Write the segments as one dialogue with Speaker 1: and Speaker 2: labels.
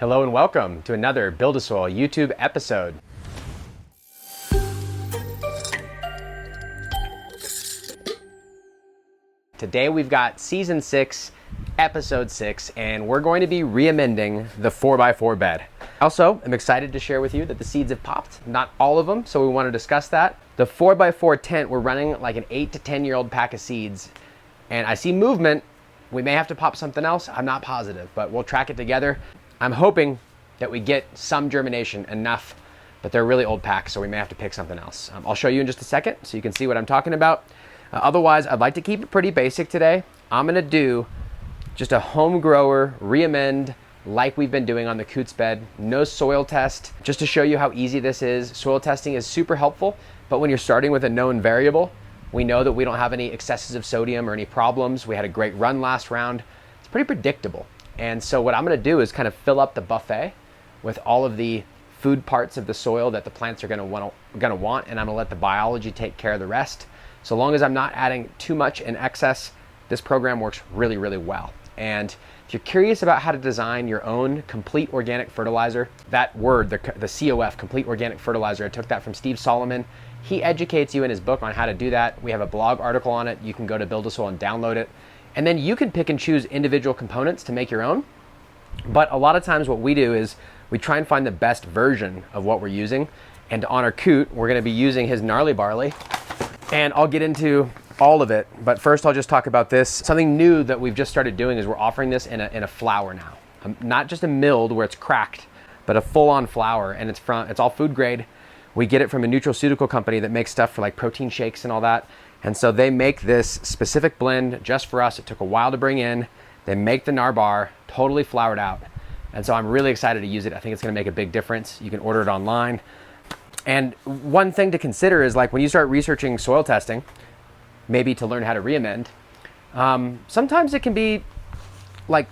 Speaker 1: Hello and welcome to another BuildASoil YouTube episode. Today we've got season 6, episode 6, and we're going to be re-amending the 4x4 bed. Also, I'm excited to share with you that the seeds have popped, not all of them, so we want to discuss that. The 4x4 tent, we're running like an 8 to 10 year old pack of seeds, and I see movement. We may have to pop something else, I'm not positive, but we'll track it together. I'm hoping that we get some germination, enough, but they're really old packs, so we may have to pick something else. I'll show you in just a second so you can see what I'm talking about. Otherwise, I'd like to keep it pretty basic today. I'm gonna do just a home grower re-amend like we've been doing on the Coot's bed. No soil test, just to show you how easy this is. Soil testing is super helpful, but when you're starting with a known variable, we know that we don't have any excesses of sodium or any problems. We had a great run last round. It's pretty predictable. And so what I'm gonna do is kind of fill up the buffet with all of the food parts of the soil that the plants are gonna want, and I'm gonna let the biology take care of the rest. So long as I'm not adding too much in excess, this program works really, really well. And if you're curious about how to design your own complete organic fertilizer, that word, the COF, complete organic fertilizer, I took that from Steve Solomon. He educates you in his book on how to do that. We have a blog article on it. You can go to BuildASoil and download it. And then you can pick and choose individual components to make your own. But a lot of times what we do is we try and find the best version of what we're using. And to honor Coot, we're gonna be using his gnarly barley. And I'll get into all of it, but first I'll just talk about this. Something new that we've just started doing is we're offering this in a flour now. Not just a milled where it's cracked, but a full-on flour, and it's all food grade. We get it from a nutraceutical company that makes stuff for like protein shakes and all that. And so they make this specific blend just for us. It took a while to bring in. They make the gnar bar, totally floured out. And so I'm really excited to use it. I think it's gonna make a big difference. You can order it online. And one thing to consider is like when you start researching soil testing, maybe to learn how to re-amend, sometimes it can be like,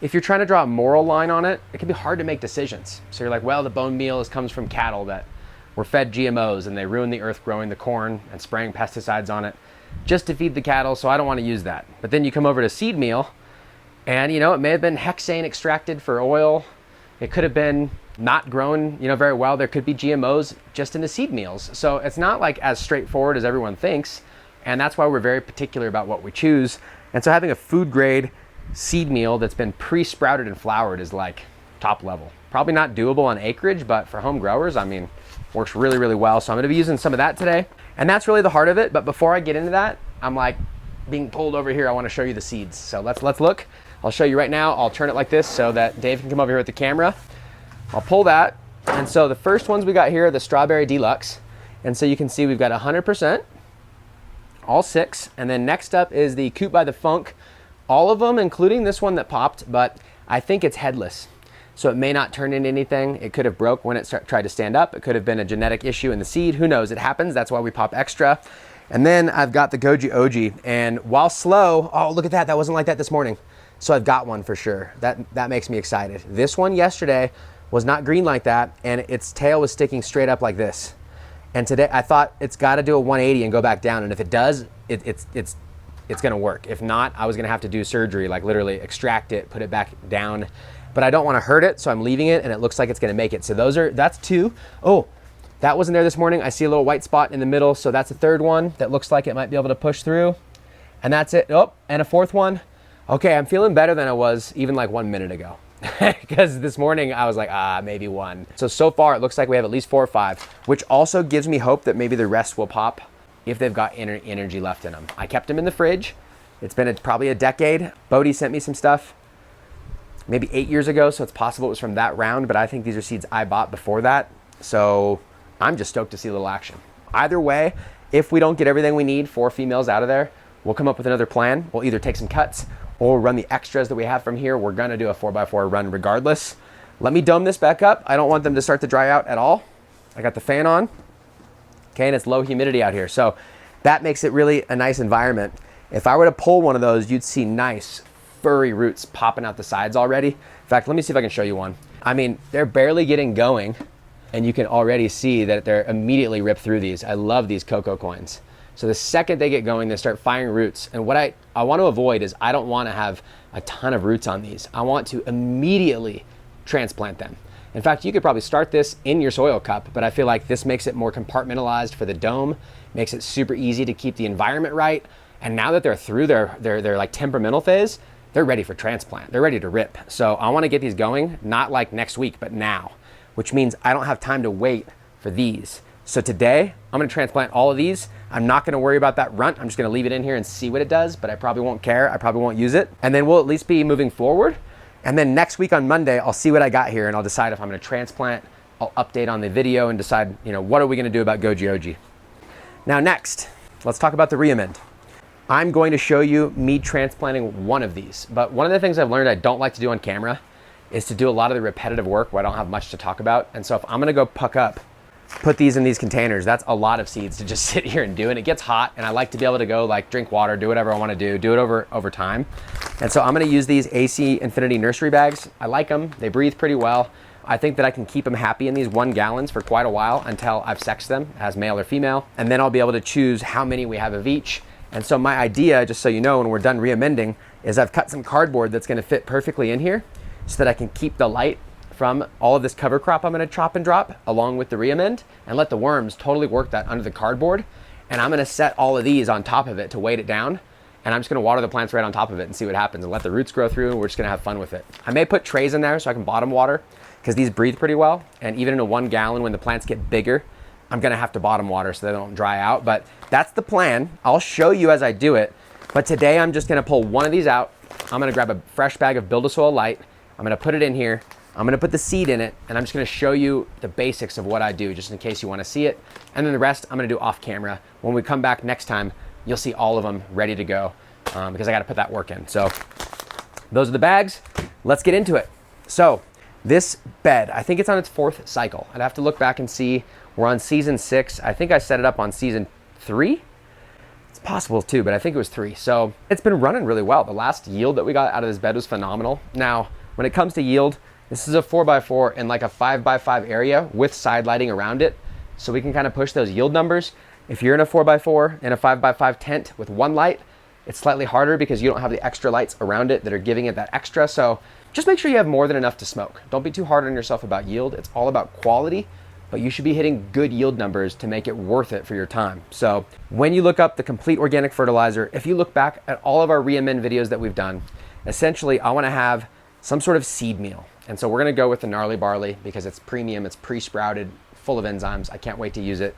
Speaker 1: if you're trying to draw a moral line on it, it can be hard to make decisions. So you're like, well, the bone meal comes from cattle that were fed GMOs and they ruin the earth growing the corn and spraying pesticides on it just to feed the cattle, so I don't want to use that. But then you come over to seed meal and it may have been hexane extracted for oil. It could have been not grown very well. There could be GMOs just in the seed meals. So it's not like as straightforward as everyone thinks. And that's why we're very particular about what we choose. And so having a food grade seed meal that's been pre-sprouted and floured is like top level. Probably not doable on acreage, but for home growers, I mean, works really, really well. So I'm gonna be using some of that today. And that's really the heart of it. But before I get into that, I'm like being pulled over here. I wanna show you the seeds. So let's look. I'll show you right now. I'll turn it like this so that Dave can come over here with the camera. I'll pull that. And so the first ones we got here are the Strawberry Deluxe. And so you can see we've got 100%, all 6. And then next up is the Coot by the Funk. All of them, including this one that popped, but I think it's headless. So it may not turn into anything. It could have broke when it tried to stand up. It could have been a genetic issue in the seed. Who knows? It happens. That's why we pop extra. And then I've got the Goji Oji. And while slow, oh, look at that. That wasn't like that this morning. So I've got one for sure. That makes me excited. This one yesterday was not green like that, and its tail was sticking straight up like this. And today I thought it's got to do a 180 and go back down. And if it does, it's going to work. If not, I was going to have to do surgery, like literally extract it, put it back down. But I don't want to hurt it, so I'm leaving it, and it looks like it's going to make it. So that's 2. Oh, that wasn't there this morning. I see a little white spot in the middle, so that's a 3rd one that looks like it might be able to push through. And that's it. Oh, and a 4th one. Okay, I'm feeling better than I was even like 1 minute ago. Because this morning I was like, maybe 1. So far it looks like we have at least 4 or 5, which also gives me hope that maybe the rest will pop if they've got energy left in them. I kept them in the fridge. It's been probably a decade. Bodhi sent me some stuff maybe 8 years ago, so it's possible it was from that round, but I think these are seeds I bought before that. So I'm just stoked to see a little action. Either way, if we don't get everything we need, 4 females out of there, we'll come up with another plan. We'll either take some cuts or run the extras that we have from here. We're gonna do a 4x4 run regardless. Let me dome this back up. I don't want them to start to dry out at all. I got the fan on. Okay, and it's low humidity out here. So that makes it really a nice environment. If I were to pull one of those, you'd see nice furry roots popping out the sides already. In fact, let me see if I can show you one. I mean, they're barely getting going and you can already see that they're immediately ripped through these. I love these cocoa coins. So the second they get going, they start firing roots. And what I want to avoid is I don't want to have a ton of roots on these. I want to immediately transplant them. In fact, you could probably start this in your soil cup, but I feel like this makes it more compartmentalized for the dome, makes it super easy to keep the environment right. And now that they're through their like temperamental phase, they're ready for transplant. They're ready to rip. So I want to get these going, not like next week, but now, which means I don't have time to wait for these. So today, I'm gonna transplant all of these. I'm not gonna worry about that runt. I'm just gonna leave it in here and see what it does, but I probably won't care. I probably won't use it. And then we'll at least be moving forward. And then next week on Monday, I'll see what I got here and I'll decide if I'm gonna transplant. I'll update on the video and decide, what are we gonna do about Goji Oji. Now next, let's talk about the re-amend. I'm going to show you me transplanting one of these, but one of the things I've learned I don't like to do on camera is to do a lot of the repetitive work where I don't have much to talk about. And so if I'm gonna go put these in these containers, that's a lot of seeds to just sit here and do, and it gets hot, and I like to be able to go like drink water, do whatever I want to do it over time. And so I'm going to use these AC Infinity nursery bags. I like them. They breathe pretty well. I think that I can keep them happy in these 1 gallons for quite a while until I've sexed them as male or female, and then I'll be able to choose how many we have of each. And so my idea, just so you know, when we're done re-amending, is I've cut some cardboard that's going to fit perfectly in here so that I can keep the light from all of this cover crop I'm gonna chop and drop along with the re-amend, and let the worms totally work that under the cardboard. And I'm gonna set all of these on top of it to weight it down. And I'm just gonna water the plants right on top of it and see what happens and let the roots grow through, and we're just gonna have fun with it. I may put trays in there so I can bottom water, because these breathe pretty well. And even in a 1 gallon, when the plants get bigger, I'm gonna have to bottom water so they don't dry out. But that's the plan. I'll show you as I do it. But today I'm just gonna pull one of these out. I'm gonna grab a fresh bag of BuildASoil Light. I'm gonna put it in here. I'm gonna put the seed in it, and I'm just gonna show you the basics of what I do, just in case you wanna see it. And then the rest, I'm gonna do off camera. When we come back next time, you'll see all of them ready to go, because I gotta put that work in. So those are the bags. Let's get into it. So this bed, I think it's on its 4th cycle. I'd have to look back and see. We're on season 6. I think I set it up on season 3. It's possible too, but I think it was 3. So it's been running really well. The last yield that we got out of this bed was phenomenal. Now, when it comes to yield, this is a 4x4 in like a 5x5 area with side lighting around it. So we can kind of push those yield numbers. If you're in a 4x4 in a 5x5 tent with 1 light, it's slightly harder because you don't have the extra lights around it that are giving it that extra. So just make sure you have more than enough to smoke. Don't be too hard on yourself about yield. It's all about quality, but you should be hitting good yield numbers to make it worth it for your time. So when you look up the complete organic fertilizer, if you look back at all of our re-amend videos that we've done, essentially I wanna have some sort of seed meal. And so we're gonna go with the gnarly barley because it's premium, it's pre-sprouted, full of enzymes. I can't wait to use it.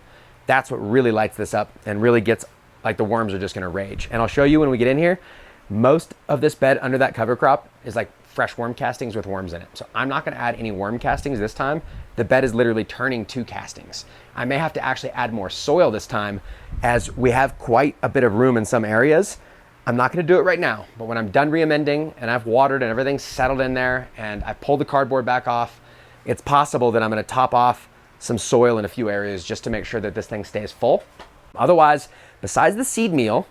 Speaker 1: That's what really lights this up and really gets, like, the worms are just gonna rage. And I'll show you when we get in here, most of this bed under that cover crop is like fresh worm castings with worms in it. So I'm not gonna add any worm castings this time. The bed is literally turning to castings. I may have to actually add more soil this time as we have quite a bit of room in some areas. I'm not gonna do it right now, but when I'm done re-amending and I've watered and everything's settled in there and I pulled the cardboard back off, it's possible that I'm gonna top off some soil in a few areas just to make sure that this thing stays full. Otherwise, besides the seed meal,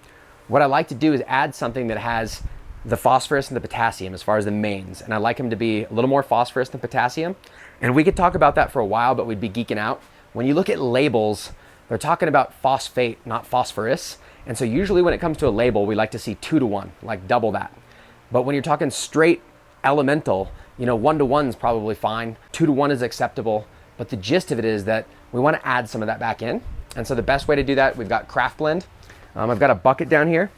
Speaker 1: what I like to do is add something that has the phosphorus and the potassium as far as the mains. And I like them to be a little more phosphorus than potassium. And we could talk about that for a while, but we'd be geeking out. When you look at labels, they're talking about phosphate, not phosphorus. And so usually when it comes to a label, we like to see 2 to 1, like double that. But when you're talking straight elemental, 1 to 1 is probably fine. 2 to 1 is acceptable. But the gist of it is that we want to add some of that back in. And so the best way to do that, we've got Craft Blend. I've got a bucket down here,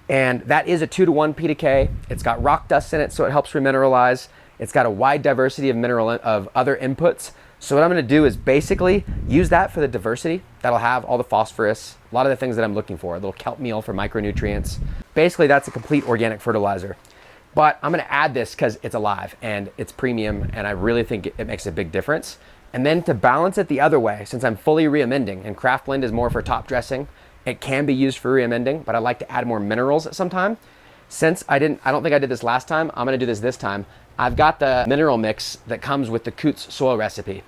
Speaker 1: and that is a 2 to 1 P to K. It's got rock dust in it, so it helps remineralize. It's got a wide diversity of other inputs. So what I'm going to do is basically use that for the diversity. That'll have all the phosphorus, a lot of the things that I'm looking for, a little kelp meal for micronutrients. Basically, that's a complete organic fertilizer. But I'm going to add this because it's alive and it's premium, and I really think it makes a big difference. And then to balance it the other way, since I'm fully re-amending, and Craft Blend is more for top dressing, it can be used for re-amending, but I like to add more minerals at some time. Since I don't think I did this last time, I'm going to do this time. I've got the mineral mix that comes with the Coot's soil recipe.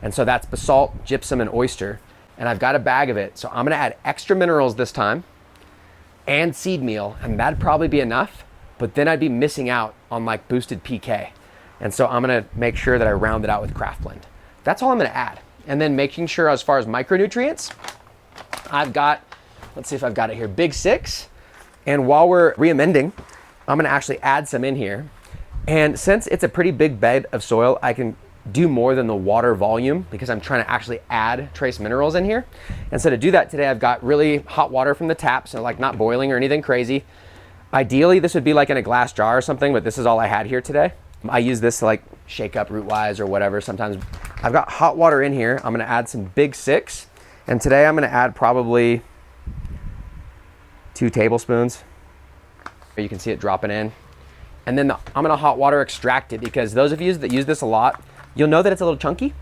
Speaker 1: And so that's basalt, gypsum, and oyster. And I've got a bag of it. So I'm gonna add extra minerals this time and seed meal, and that'd probably be enough, but then I'd be missing out on like boosted PK. And so I'm gonna make sure that I round it out with Craft Blend. That's all I'm gonna add. And then making sure as far as micronutrients, I've got, let's see if I've got it here, Big 6. And while we're re-amending, I'm gonna actually add some in here. And since it's a pretty big bed of soil, I can do more than the water volume because I'm trying to actually add trace minerals in here. And so to do that today, I've got really hot water from the tap, so like not boiling or anything crazy. Ideally, this would be like in a glass jar or something, but this is all I had here today. I use this to like shake up root wise or whatever. Sometimes I've got hot water in here. I'm gonna add some Big 6. And today I'm gonna add probably 2 tablespoons. You can see it dropping in. And then I'm gonna hot water extract it, because those of you that use this a lot, you'll know that it's a little chunky,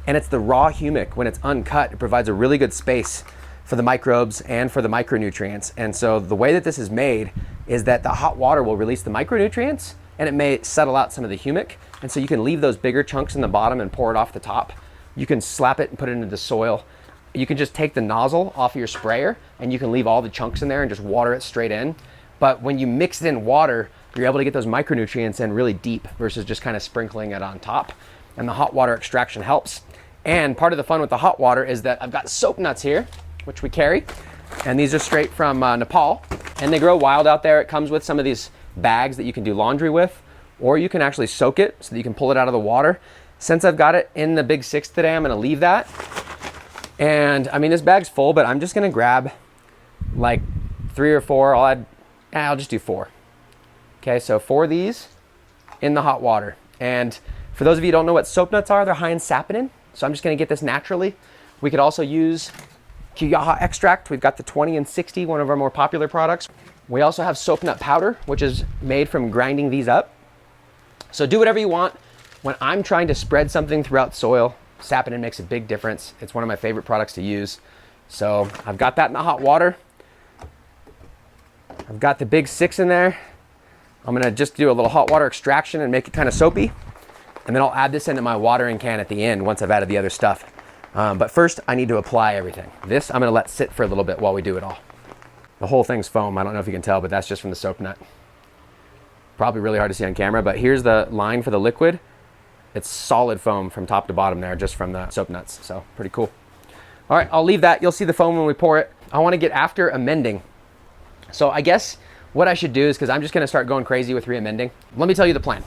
Speaker 1: and it's the raw humic. When it's uncut, it provides a really good space for the microbes and for the micronutrients. And so the way that this is made is that the hot water will release the micronutrients, and it may settle out some of the humic. And so you can leave those bigger chunks in the bottom and pour it off the top. You can slap it and put it into the soil. You can just take the nozzle off of your sprayer and you can leave all the chunks in there and just water it straight in. But when you mix it in water, you're able to get those micronutrients in really deep versus just kind of sprinkling it on top. And the hot water extraction helps. And part of the fun with the hot water is that I've got soap nuts here, which we carry. And these are straight from Nepal. And they grow wild out there. It comes with some of these bags that you can do laundry with, or you can actually soak it so that you can pull it out of the water. Since I've got it in the Big 6 today, I'm gonna leave that. And I mean, this bag's full, but I'm just gonna grab like 3 or 4. I'll just do 4. Okay, so 4 of these in the hot water. And for those of you who don't know what soap nuts are, they're high in saponin. So I'm just gonna get this naturally. We could also use Kuyaha extract. We've got the 20 and 60, one of our more popular products. We also have soap nut powder, which is made from grinding these up. So do whatever you want. When I'm trying to spread something throughout soil, saponin makes a big difference. It's one of my favorite products to use. So I've got that in the hot water. I've got the Big 6 in there. I'm gonna just do a little hot water extraction and make it kind of soapy. And then I'll add this into my watering can at the end once I've added the other stuff. But first I need to apply everything. This I'm gonna let sit for a little bit while we do it all. The whole thing's foam. I don't know if you can tell, but that's just from the soap nut. Probably really hard to see on camera, but here's the line for the liquid. It's solid foam from top to bottom there, just from the soap nuts. So pretty cool. All right, I'll leave that. You'll see the foam when we pour it. I wanna get after amending. So I guess what I should do is, because I'm just gonna start going crazy with re-amending, let me tell you the plan.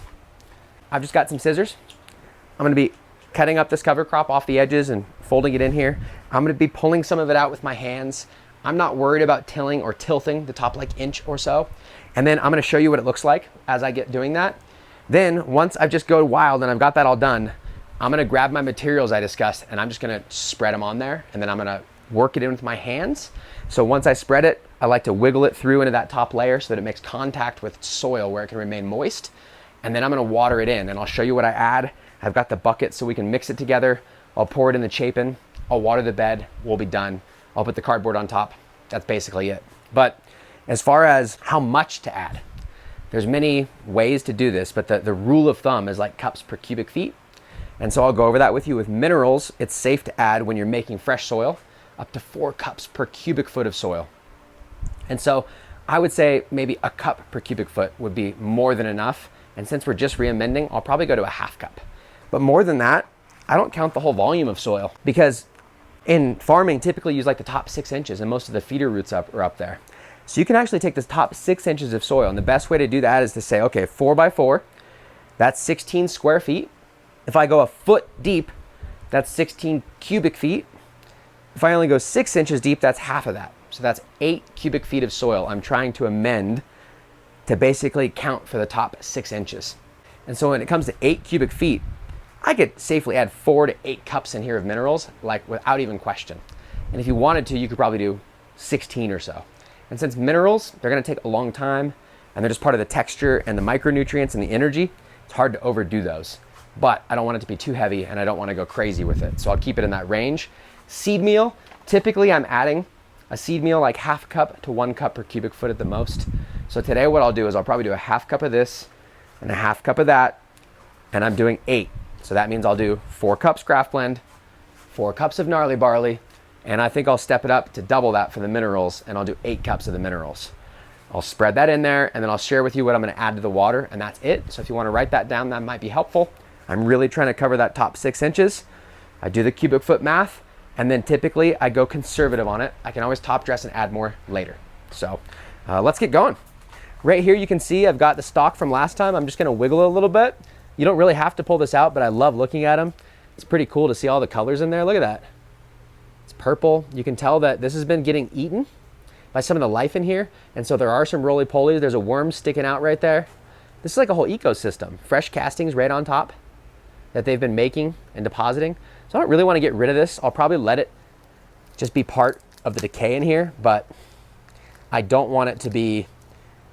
Speaker 1: I've just got some scissors. I'm gonna be cutting up this cover crop off the edges and folding it in here. I'm gonna be pulling some of it out with my hands. I'm not worried about tilling or tilting the top like inch or so. And then I'm gonna show you what it looks like as I get doing that. Then once I've just go wild and I've got that all done, I'm gonna grab my materials I discussed and I'm just gonna spread them on there, and then I'm gonna work it in with my hands. So once I spread it, I like to wiggle it through into that top layer so that it makes contact with soil where it can remain moist. And then I'm gonna water it in, and I'll show you what I add. I've got the bucket so we can mix it together. I'll pour it in the chapin. I'll water the bed. We'll be done. I'll put the cardboard on top. That's basically it. But as far as how much to add, there's many ways to do this, but the rule of thumb is like cups per cubic feet. And so I'll go over that with you. With minerals, it's safe to add, when you're making fresh soil, up to 4 cups per cubic foot of soil. And so I would say maybe a cup per cubic foot would be more than enough. And since we're just re-amending, I'll probably go to a ½ cup. But more than that, I don't count the whole volume of soil, because in farming, typically use like the top 6 inches, and most of the feeder roots are up there. So you can actually take the top 6 inches of soil, and the best way to do that is to say, okay, 4 by 4, that's 16 square feet. If I go a foot deep, that's 16 cubic feet. If I only go 6 inches deep, that's half of that. So that's 8 cubic feet of soil I'm trying to amend to basically count for the top 6 inches. And so when it comes to 8 cubic feet, I could safely add 4 to 8 cups in here of minerals, like without even question. And if you wanted to, you could probably do 16 or so. And since minerals, they're gonna take a long time, and they're just part of the texture and the micronutrients and the energy, it's hard to overdo those. But I don't want it to be too heavy, and I don't wanna go crazy with it. So I'll keep it in that range. Seed meal, typically I'm adding a seed meal like ½ cup to 1 cup per cubic foot at the most. So today what I'll do is I'll probably do a ½ cup of this and a ½ cup of that, and I'm doing 8. So that means I'll do 4 cups craft blend, 4 cups of gnarly barley, and I think I'll step it up to double that for the minerals, and I'll do 8 cups of the minerals. I'll spread that in there, and then I'll share with you what I'm gonna add to the water, and that's it. So if you wanna write that down, that might be helpful. I'm really trying to cover that top 6 inches. I do the cubic foot math, and then typically I go conservative on it. I can always top dress and add more later. So let's get going. Right here you can see I've got the stalk from last time. I'm just gonna wiggle it a little bit. You don't really have to pull this out, but I love looking at them. It's pretty cool to see all the colors in there. Look at that. It's purple. You can tell that this has been getting eaten by some of the life in here. And so there are some roly-polies. There's a worm sticking out right there. This is like a whole ecosystem. Fresh castings right on top that they've been making and depositing. So I don't really want to get rid of this. I'll probably let it just be part of the decay in here, but I don't want it to be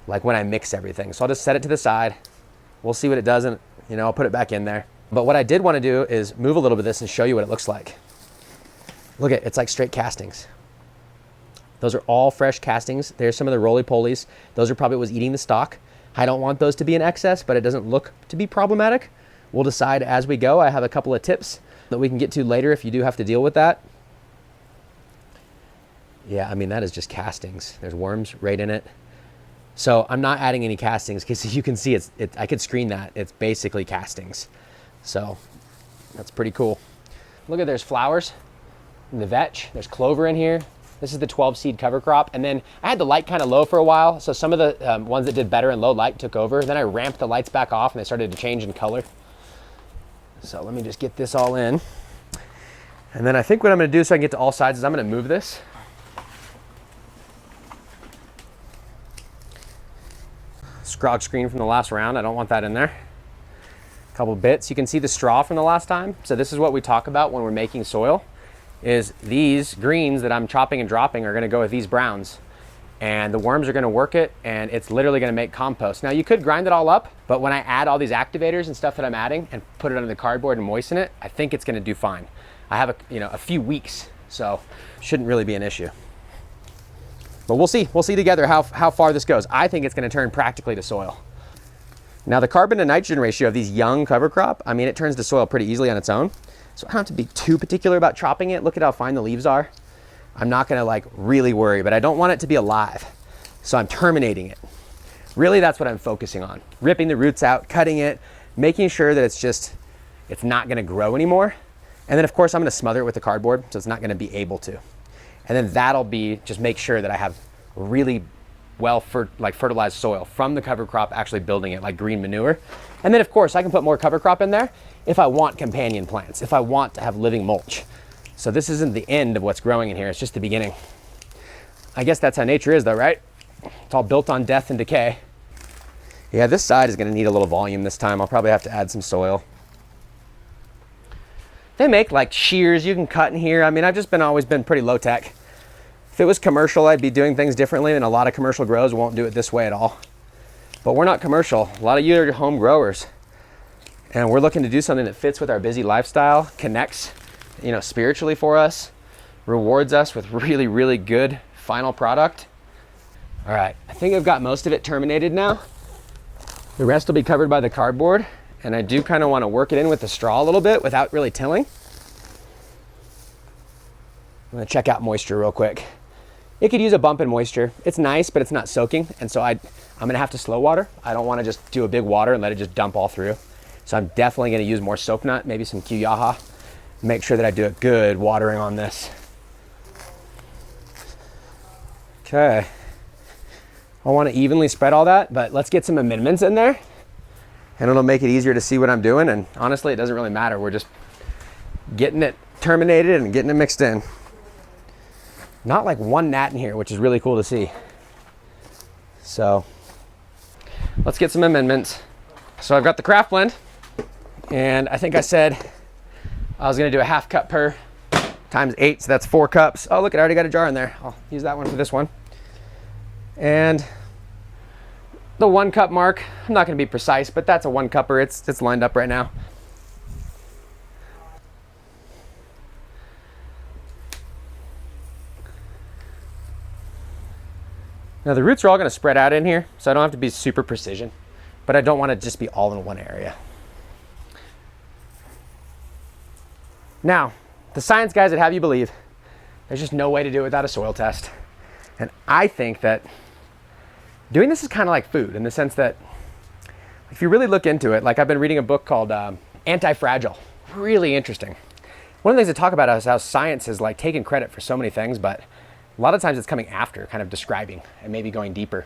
Speaker 1: like when I mix everything. So I'll just set it to the side. We'll see what it does, and I'll put it back in there. But what I did want to do is move a little bit of this and show you what it looks like. Look at, it's like straight castings. Those are all fresh castings. There's some of the roly-polies. Those are probably what was eating the stalk. I don't want those to be in excess, but it doesn't look to be problematic. We'll decide as we go. I have a couple of tips that we can get to later if you do have to deal with that. Yeah, I mean, that is just castings. There's worms right in it. So I'm not adding any castings because you can see I could screen that. It's basically castings. So that's pretty cool. Look at, there's flowers in the vetch. There's clover in here. This is the 12 seed cover crop. And then I had the light kind of low for a while. So some of the ones that did better in low light took over. Then I ramped the lights back off and they started to change in color. So let me just get this all in. And then I think what I'm gonna do so I can get to all sides is I'm gonna move this. Scrog screen from the last round. I don't want that in there. A couple bits. You can see the straw from the last time. So this is what we talk about when we're making soil, is these greens that I'm chopping and dropping are gonna go with these browns. And the worms are gonna work it, and it's literally gonna make compost. Now you could grind it all up, but when I add all these activators and stuff that I'm adding and put it under the cardboard and moisten it, I think it's gonna do fine. I have a few weeks, so shouldn't really be an issue. But we'll see together how far this goes. I think it's gonna turn practically to soil. Now the carbon to nitrogen ratio of these young cover crop, I mean, it turns to soil pretty easily on its own. So I don't have to be too particular about chopping it. Look at how fine the leaves are. I'm not gonna like really worry, but I don't want it to be alive. So I'm terminating it. Really, that's what I'm focusing on. Ripping the roots out, cutting it, making sure that it's not gonna grow anymore. And then of course I'm gonna smother it with the cardboard so it's not gonna be able to. And then that'll be, just make sure that I have really well fertilized soil from the cover crop actually building it like green manure. And then of course I can put more cover crop in there if I want companion plants, if I want to have living mulch. So this isn't the end of what's growing in here, it's just the beginning. I guess that's how nature is though, right? It's all built on death and decay. Yeah, this side is gonna need a little volume this time. I'll probably have to add some soil. They make like shears you can cut in here. I mean, I've just always been pretty low tech. If it was commercial, I'd be doing things differently, and a lot of commercial grows won't do it this way at all. But we're not commercial. A lot of you are home growers. And we're looking to do something that fits with our busy lifestyle, connects, spiritually for us, rewards us with really, really good final product. All right, I think I've got most of it terminated now. The rest will be covered by the cardboard. And I do kind of want to work it in with the straw a little bit without really tilling. I'm going to check out moisture real quick. It could use a bump in moisture. It's nice, but it's not soaking. And so I'm going to have to slow water. I don't want to just do a big water and let it just dump all through. So I'm definitely going to use more soap nut, maybe some Q-Yaha. Make sure that I do a good watering on this. Okay. I want to evenly spread all that, but let's get some amendments in there. And it'll make it easier to see what I'm doing. And honestly, it doesn't really matter. We're just getting it terminated and getting it mixed in. Not like one gnat in here, which is really cool to see. So let's get some amendments. So I've got the craft blend, and I think I said I was gonna do a half cup per times 8, so that's 4 cups. Oh, look, I already got a jar in there. I'll use that one for this one. And the 1 cup mark, I'm not gonna be precise, but that's a 1 cupper. It's lined up right now. Now the roots are all gonna spread out in here, so I don't have to be super precision, but I don't wanna just be all in one area. Now, the science guys that have you believe there's just no way to do it without a soil test. And I think that doing this is kind of like food in the sense that if you really look into it, like I've been reading a book called Anti-Fragile, really interesting. One of the things they talk about is how science has like taken credit for so many things, but a lot of times it's coming after, kind of describing and maybe going deeper.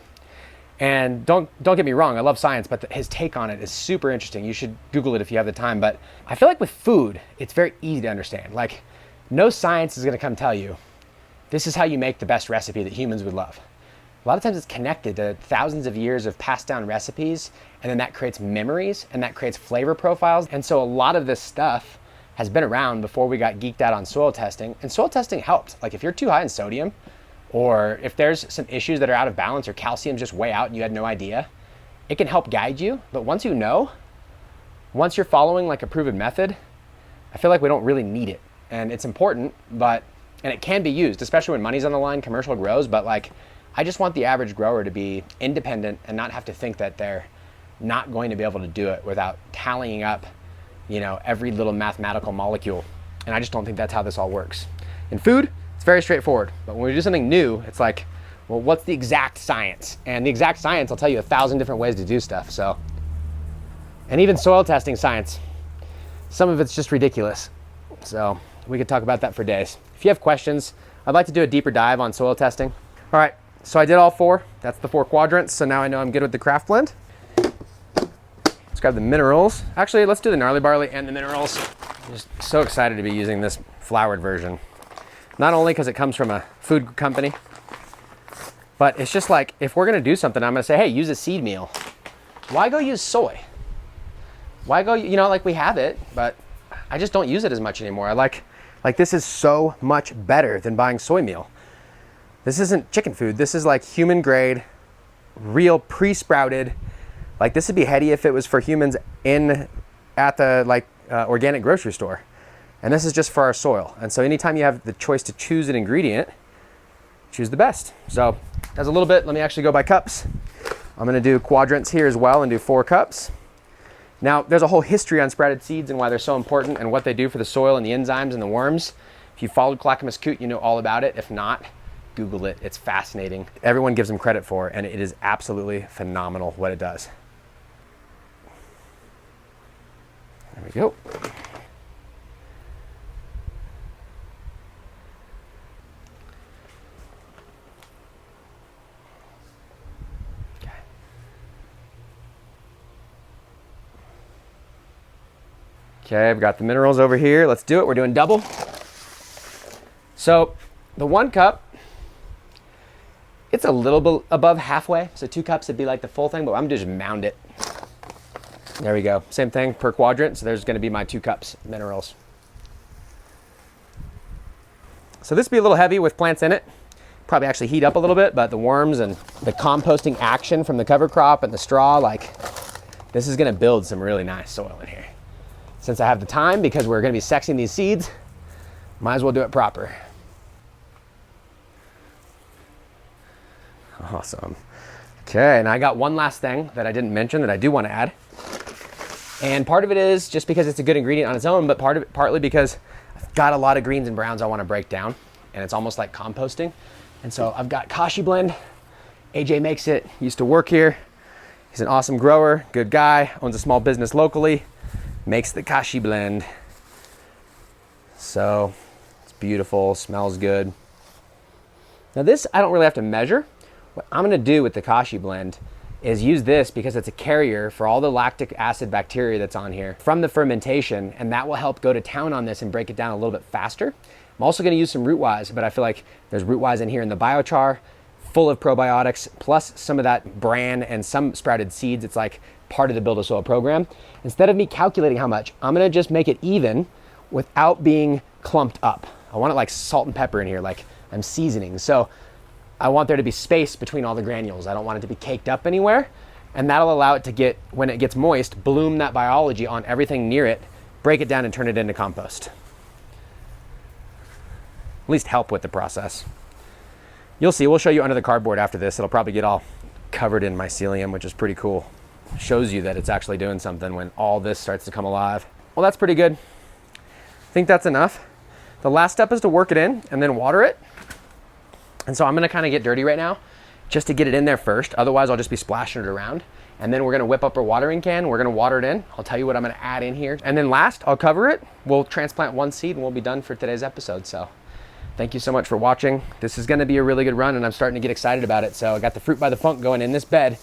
Speaker 1: And don't get me wrong, I love science, but his take on it is super interesting. You should Google it if you have the time. But I feel like with food, it's very easy to understand. Like, no science is gonna come tell you, this is how you make the best recipe that humans would love. A lot of times it's connected to thousands of years of passed down recipes, and then that creates memories, and that creates flavor profiles. And so a lot of this stuff has been around before we got geeked out on soil testing, and soil testing helped. Like, if you're too high in sodium, or if there's some issues that are out of balance, or calcium's just way out and you had no idea, it can help guide you. But once you know, once you're following like a proven method, I feel like we don't really need it. And it's important, and it can be used, especially when money's on the line, commercial grows, but like, I just want the average grower to be independent and not have to think that they're not going to be able to do it without tallying up, you know, every little mathematical molecule. And I just don't think that's how this all works. In food, it's very straightforward, but when we do something new, it's like, well, what's the exact science? And the exact science, I'll tell you 1,000 different ways to do stuff. So, and even soil testing science, some of it's just ridiculous. So we could talk about that for days. If you have questions, I'd like to do a deeper dive on soil testing. All right, so I did all 4. That's the 4 quadrants. So now I know I'm good with the craft blend. Let's grab the minerals. Actually, let's do the gnarly barley and the minerals. I'm just so excited to be using this floured version. Not only because it comes from a food company, but it's just like, if we're gonna do something, I'm gonna say, hey, use a seed meal. Why go use soy? Why go, you know, like, we have it, but I just don't use it as much anymore. I like this is so much better than buying soy meal. This isn't chicken food. This is like human grade, real pre-sprouted. Like, this would be heady if it was for humans at the organic grocery store. And this is just for our soil. And so anytime you have the choice to choose an ingredient, choose the best. So that's a little bit. Let me actually go by cups. I'm gonna do quadrants here as well and do 4 cups. Now, there's a whole history on sprouted seeds and why they're so important and what they do for the soil and the enzymes and the worms. If you followed Clackamas Coot, you know all about it. If not, Google it. It's fascinating. Everyone gives them credit for it, and it is absolutely phenomenal what it does. There we go. Okay, I've got the minerals over here. Let's do it. We're doing double. So the 1 cup, it's a little bit above halfway. So 2 cups would be like the full thing, but I'm just mound it. There we go. Same thing per quadrant. So there's going to be my 2 cups minerals. So this would be a little heavy with plants in it. Probably actually heat up a little bit, but the worms and the composting action from the cover crop and the straw, like, this is going to build some really nice soil in here. Since I have the time, because we're going to be sexing these seeds, might as well do it proper. Awesome. Okay, and I got one last thing that I didn't mention that I do want to add. And part of it is just because it's a good ingredient on its own, but partly because I've got a lot of greens and browns I want to break down, and it's almost like composting. And so I've got Kashi blend. AJ makes it, used to work here. He's an awesome grower, good guy, owns a small business locally. Makes the Kashi blend. So it's beautiful, smells good. Now this, I don't really have to measure. What I'm gonna do with the Kashi blend is use this because it's a carrier for all the lactic acid bacteria that's on here from the fermentation, and that will help go to town on this and break it down a little bit faster. I'm also gonna use some root wise, but I feel like there's root wise in here in the biochar, full of probiotics, plus some of that bran and some sprouted seeds. It's like part of the BuildASoil program. Instead of me calculating how much, I'm gonna just make it even without being clumped up. I want it like salt and pepper in here, like I'm seasoning. So I want there to be space between all the granules. I don't want it to be caked up anywhere. And that'll allow it to get, when it gets moist, bloom that biology on everything near it, break it down and turn it into compost. At least help with the process. You'll see, we'll show you under the cardboard after this. It'll probably get all covered in mycelium, which is pretty cool. Shows you that it's actually doing something when all this starts to come alive. Well, that's pretty good. I think that's enough. The last step is to work it in and then water it. And so I'm gonna kind of get dirty right now just to get it in there first. Otherwise, I'll just be splashing it around. And then we're gonna whip up our watering can. We're gonna water it in. I'll tell you what I'm gonna add in here. And then last, I'll cover it. We'll transplant 1 seed and we'll be done for today's episode. So Thank you so much for watching. This is gonna be a really good run and I'm starting to get excited about it. So I got the fruit by the funk going in this bed,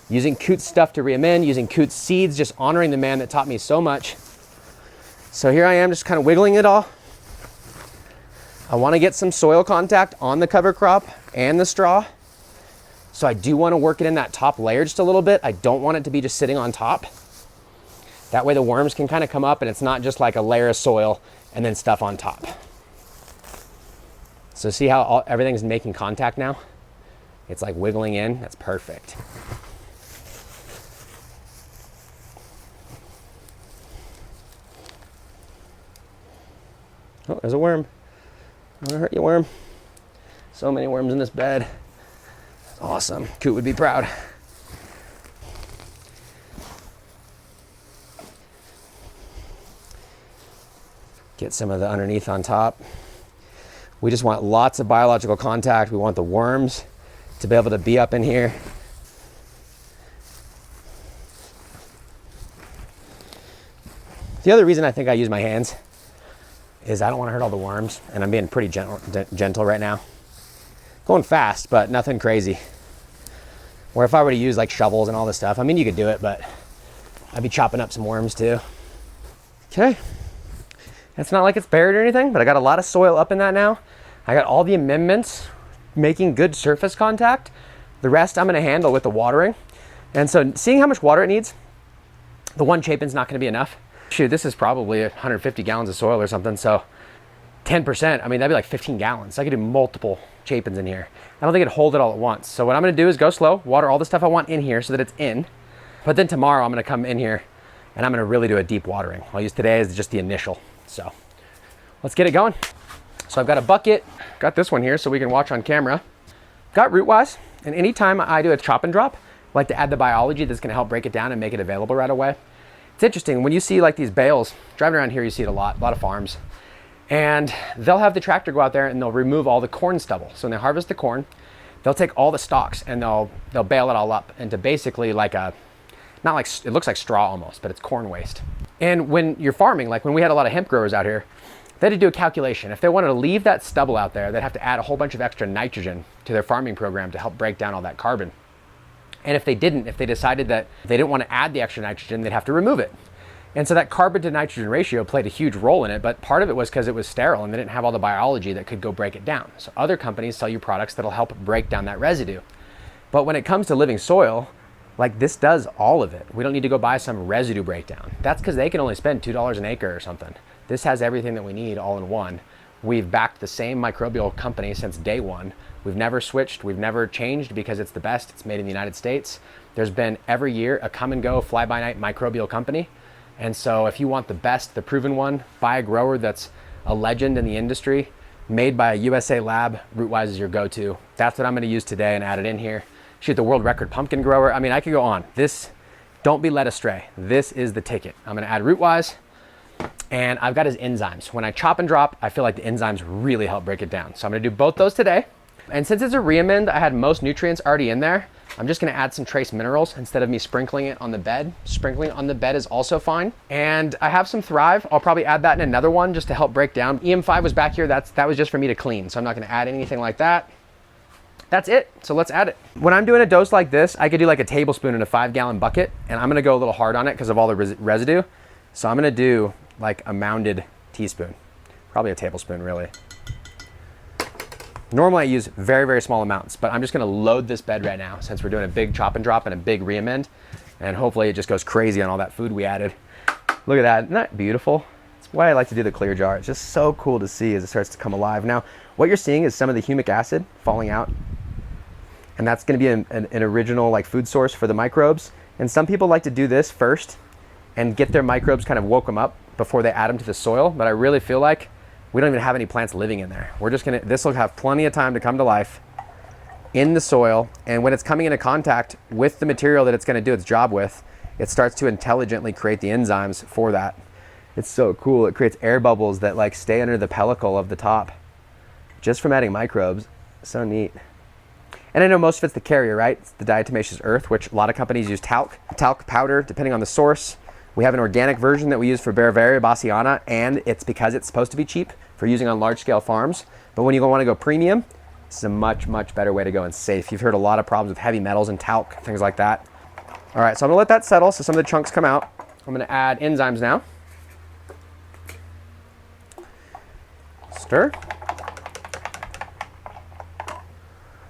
Speaker 1: using Coot's stuff to re-amend, using Coot's seeds, just honoring the man that taught me so much. So here I am just kind of wiggling it all. I wanna get some soil contact on the cover crop and the straw. So I do wanna work it in that top layer just a little bit. I don't want it to be just sitting on top. That way the worms can kind of come up and it's not just like a layer of soil and then stuff on top. So see how everything's making contact now? It's like wiggling in, that's perfect. Oh, there's a worm. I'm gonna hurt you, worm. So many worms in this bed. Awesome, Coot would be proud. Get some of the underneath on top. We just want lots of biological contact. We want the worms to be able to be up in here. The other reason I think I use my hands is I don't want to hurt all the worms, and I'm being pretty gentle right now. Going fast, but nothing crazy. Or if I were to use like shovels and all this stuff, I mean, you could do it, but I'd be chopping up some worms too. Okay. It's not like it's buried or anything, but I got a lot of soil up in that now. I got all the amendments making good surface contact. The rest I'm gonna handle with the watering. And so seeing how much water it needs, the one chapin's not gonna be enough. Shoot, this is probably 150 gallons of soil or something, so 10%, I mean, that'd be like 15 gallons. I could do multiple chapins in here. I don't think it'd hold it all at once. So what I'm gonna do is go slow, water all the stuff I want in here so that it's in. But then tomorrow I'm gonna come in here and I'm gonna really do a deep watering. I'll use today as just the initial. So let's get it going. So I've got a bucket, got this one here so we can watch on camera. Got root-wise, and anytime I do a chop and drop, I like to add the biology that's gonna help break it down and make it available right away. It's interesting, when you see like these bales, driving around here you see it a lot of farms, and they'll have the tractor go out there and they'll remove all the corn stubble. So when they harvest the corn, they'll take all the stalks and they'll bale it all up into basically like a, not like, it looks like straw almost, but it's corn waste. And when you're farming, like when we had a lot of hemp growers out here, they had to do a calculation. If they wanted to leave that stubble out there, they'd have to add a whole bunch of extra nitrogen to their farming program to help break down all that carbon. And if they didn't, if they decided that they didn't want to add the extra nitrogen, they'd have to remove it. And so that carbon to nitrogen ratio played a huge role in it, but part of it was because it was sterile and they didn't have all the biology that could go break it down. So other companies sell you products that'll help break down that residue. But when it comes to living soil, like this does all of it. We don't need to go buy some residue breakdown. That's because they can only spend $2 an acre or something. This has everything that we need all in one. We've backed the same microbial company since day one. We've never switched, we've never changed because it's the best. It's made in the United States. There's been every year a come and go fly-by-night microbial company. And so if you want the best, the proven one, buy a grower that's a legend in the industry, made by a USA lab, Rootwise is your go-to. That's what I'm gonna use today and add it in here. Shoot, the world record pumpkin grower. I mean, I could go on. This, don't be led astray. This is the ticket. I'm gonna add Rootwise, and I've got his enzymes. When I chop and drop, I feel like the enzymes really help break it down. So I'm gonna do both those today. And since it's a re-amend, I had most nutrients already in there. I'm just gonna add some trace minerals instead of me sprinkling it on the bed. Sprinkling it on the bed is also fine. And I have some Thrive. I'll probably add that in another one just to help break down. EM5 was back here. That was just for me to clean. So I'm not gonna add anything like that. That's it, so let's add it. When I'm doing a dose like this, I could do like a tablespoon in a 5-gallon bucket, and I'm gonna go a little hard on it because of all the residue. So I'm gonna do like a mounded teaspoon, probably a tablespoon really. Normally I use very, very small amounts, but I'm just gonna load this bed right now since we're doing a big chop and drop and a big re-amend, and hopefully it just goes crazy on all that food we added. Look at that, isn't that beautiful? That's why I like to do the clear jar. It's just so cool to see as it starts to come alive. Now, what you're seeing is some of the humic acid falling out, and that's gonna be an original like food source for the microbes. And some people like to do this first and get their microbes kind of woke them up before they add them to the soil. But I really feel like we don't even have any plants living in there. We're just gonna, this will have plenty of time to come to life in the soil. And when it's coming into contact with the material that it's gonna do its job with, it starts to intelligently create the enzymes for that. It's so cool. It creates air bubbles that like stay under the pellicle of the top just from adding microbes. So neat. And I know most of it's the carrier, right? It's the diatomaceous earth, which a lot of companies use talc powder, depending on the source, We have an organic version that we use for Bavaria Bassiana, and it's because it's supposed to be cheap for using on large scale farms. But when you want to go premium, this is a much, much better way to go and safe. You've heard a lot of problems with heavy metals and talc, things like that. All right, so I'm gonna let that settle so some of the chunks come out. I'm gonna add enzymes now. Stir.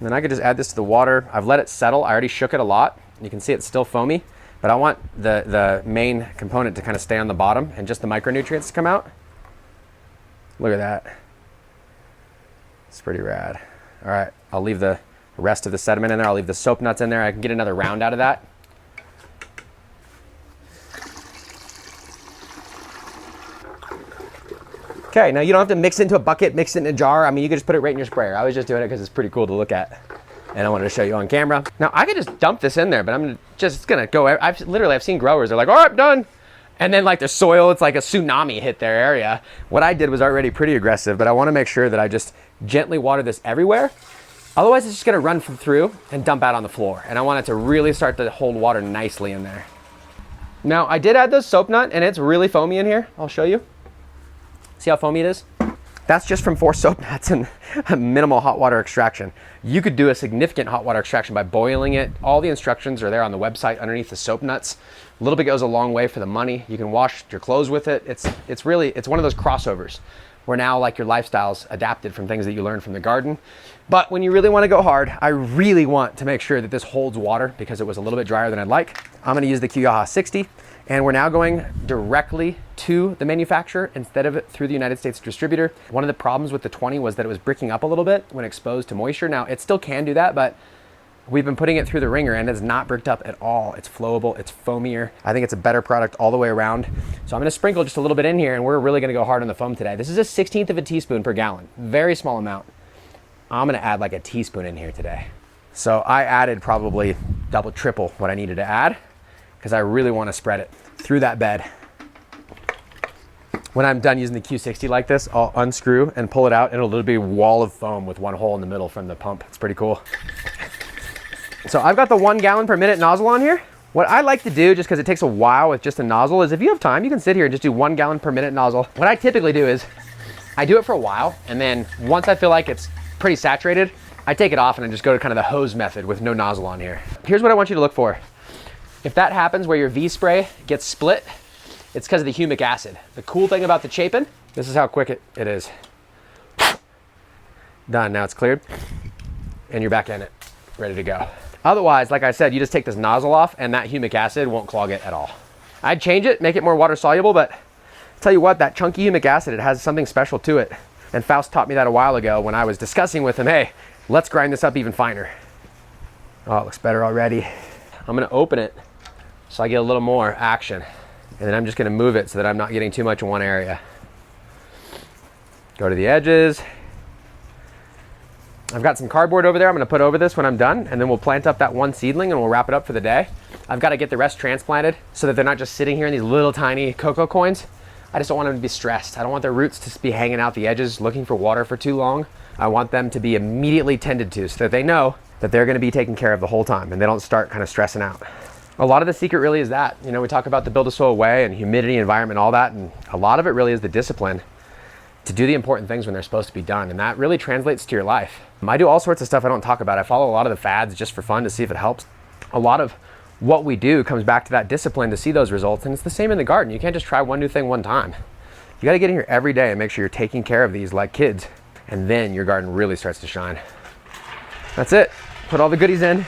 Speaker 1: And then I could just add this to the water. I've let it settle. I already shook it a lot. You can see it's still foamy, but I want the main component to kind of stay on the bottom and just the micronutrients to come out. Look at that. It's pretty rad. All right, I'll leave the rest of the sediment in there. I'll leave the soap nuts in there. I can get another round out of that. Okay, now you don't have to mix it into a bucket, mix it in a jar. I mean, you could just put it right in your sprayer. I was just doing it because it's pretty cool to look at, and I wanted to show you on camera. Now, I could just dump this in there, but I'm just gonna go. I've seen growers, they're like, all right, done. And then like the soil, it's like a tsunami hit their area. What I did was already pretty aggressive, but I wanna make sure that I just gently water this everywhere. Otherwise, it's just gonna run through and dump out on the floor. And I want it to really start to hold water nicely in there. Now, I did add the soap nut, and it's really foamy in here. I'll show you. See how foamy it is? That's just from 4 soap nuts and minimal hot water extraction. You could do a significant hot water extraction by boiling it. All the instructions are there on the website underneath the soap nuts. A little bit goes a long way for the money. You can wash your clothes with it. It's one of those crossovers where now like your lifestyle's adapted from things that you learned from the garden. But when you really want to go hard, I really want to make sure that this holds water because it was a little bit drier than I'd like. I'm going to use the Kuyaha 60. And we're now going directly to the manufacturer instead of through the United States distributor. One of the problems with the 20 was that it was bricking up a little bit when exposed to moisture. Now, it still can do that, but we've been putting it through the ringer and it's not bricked up at all. It's flowable, it's foamier. I think it's a better product all the way around. So I'm gonna sprinkle just a little bit in here, and we're really gonna go hard on the foam today. This is a 1/16 of a teaspoon per gallon, very small amount. I'm gonna add like a teaspoon in here today. So I added probably double, triple what I needed to add because I really wanna spread it through that bed. When I'm done using the Q60 like this, I'll unscrew and pull it out, and it'll literally be a wall of foam with one hole in the middle from the pump. It's pretty cool. So I've got the 1 gallon per minute nozzle on here. What I like to do, just because it takes a while with just a nozzle, is if you have time, you can sit here and just do 1 gallon per minute nozzle. What I typically do is I do it for a while, and then once I feel like it's pretty saturated, I take it off and I just go to kind of the hose method with no nozzle on here. Here's what I want you to look for. If that happens where your V-spray gets split, it's because of the humic acid. The cool thing about the Chapin, this is how quick it is. Done, now it's cleared, and you're back in it, ready to go. Otherwise, like I said, you just take this nozzle off and that humic acid won't clog it at all. I'd change it, make it more water soluble, but I'll tell you what, that chunky humic acid, it has something special to it. And Faust taught me that a while ago when I was discussing with him, hey, let's grind this up even finer. Oh, it looks better already. I'm gonna open it so I get a little more action. And then I'm just gonna move it so that I'm not getting too much in one area. Go to the edges. I've got some cardboard over there I'm gonna put over this when I'm done, and then we'll plant up that 1 seedling and we'll wrap it up for the day. I've gotta get the rest transplanted so that they're not just sitting here in these little tiny cocoa coins. I just don't want them to be stressed. I don't want their roots to be hanging out the edges looking for water for too long. I want them to be immediately tended to so that they know that they're gonna be taken care of the whole time and they don't start kind of stressing out. A lot of the secret really is that, you know, we talk about the BuildASoil way and humidity, environment, all that, and a lot of it really is the discipline to do the important things when they're supposed to be done, and that really translates to your life. I do all sorts of stuff I don't talk about. I follow a lot of the fads just for fun to see if it helps. A lot of what we do comes back to that discipline to see those results, and it's the same in the garden. You can't just try one new thing one time. You gotta get in here every day and make sure you're taking care of these like kids, and then your garden really starts to shine. That's it. Put all the goodies in.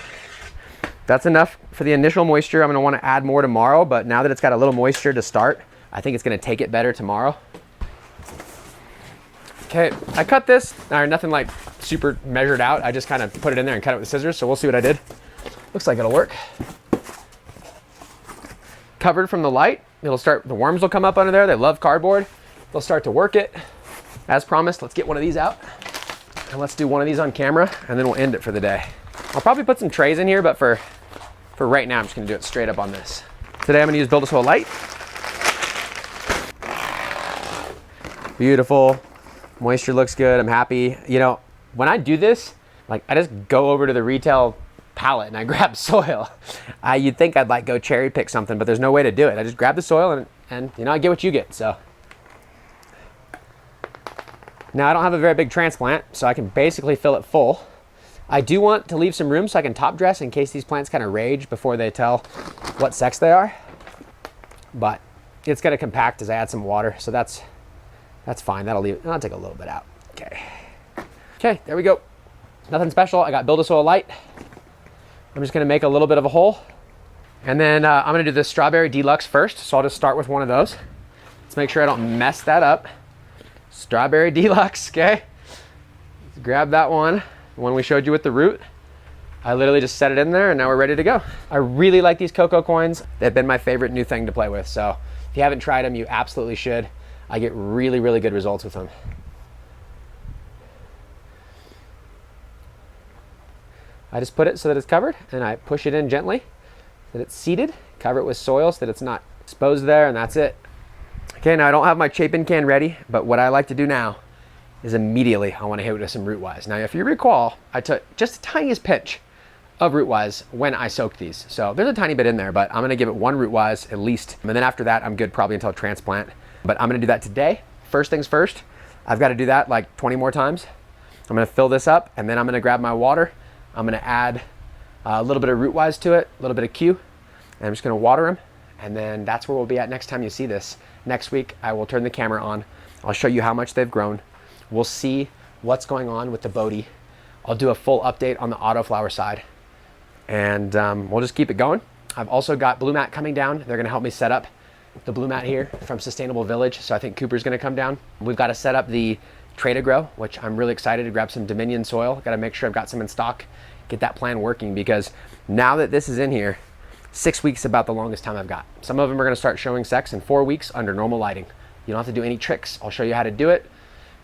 Speaker 1: That's enough for the initial moisture. I'm gonna wanna add more tomorrow, but now that it's got a little moisture to start, I think it's gonna take it better tomorrow. Okay, I cut this. Nothing like super measured out. I just kind of put it in there and cut it with scissors, so we'll see what I did. Looks like it'll work. Covered from the light. It'll start, the worms will come up under there. They love cardboard. They'll start to work it. As promised, let's get one of these out. And let's do one of these on camera, and then we'll end it for the day. I'll probably put some trays in here, but for right now, I'm just gonna do it straight up on this. Today, I'm gonna use BuildASoil Light. Beautiful. Moisture looks good, I'm happy. You know, when I do this, like I just go over to the retail pallet and I grab soil. You'd think I'd like go cherry pick something, but there's no way to do it. I just grab the soil and you know, I get what you get, so. Now I don't have a very big transplant, so I can basically fill it full. I do want to leave some room so I can top dress in case these plants kind of rage before they tell what sex they are. But it's gonna compact as I add some water, so that's fine. I'll take a little bit out. Okay, there we go. Nothing special. I got BuildASoil Light. I'm just gonna make a little bit of a hole. And then I'm gonna do the Strawberry Deluxe first, so I'll just start with one of those. Let's make sure I don't mess that up. Strawberry Deluxe, okay? Let's grab that one, the one we showed you with the root. I literally just set it in there and now we're ready to go. I really like these cocoa coins. They've been my favorite new thing to play with. So if you haven't tried them, you absolutely should. I get really, really good results with them. I just put it so that it's covered and I push it in gently, so that it's seated, cover it with soil so that it's not exposed there, and that's it. Okay, now I don't have my chapin can ready, but what I like to do now is immediately I want to hit it with some Rootwise. Now, if you recall, I took just the tiniest pinch of Rootwise when I soaked these. So there's a tiny bit in there, but I'm going to give it one Rootwise at least. And then after that, I'm good probably until transplant. But I'm going to do that today. First things first, I've got to do that like 20 more times. I'm going to fill this up and then I'm going to grab my water. I'm going to add a little bit of Rootwise to it, a little bit of Q, and I'm just going to water them. And then that's where we'll be at next time you see this. Next week, I will turn the camera on. I'll show you how much they've grown. We'll see what's going on with the Bodhi. I'll do a full update on the autoflower side. And we'll just keep it going. I've also got Blue Mat coming down. They're gonna help me set up the Blue Mat here from Sustainable Village. So I think Cooper's gonna come down. We've got to set up the Tray to Grow, which I'm really excited to grab some Dominion soil. Got to make sure I've got some in stock, get that plan working, because now that this is in here, 6 weeks is about the longest time I've got. Some of them are gonna start showing sex in 4 weeks under normal lighting. You don't have to do any tricks. I'll show you how to do it.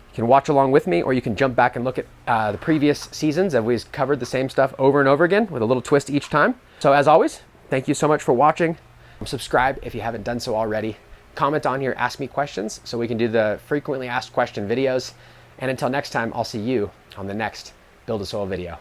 Speaker 1: You can watch along with me, or you can jump back and look at the previous seasons that we've covered the same stuff over and over again with a little twist each time. So as always, thank you so much for watching. Subscribe if you haven't done so already. Comment on here, ask me questions so we can do the frequently asked question videos. And until next time, I'll see you on the next BuildASoil video.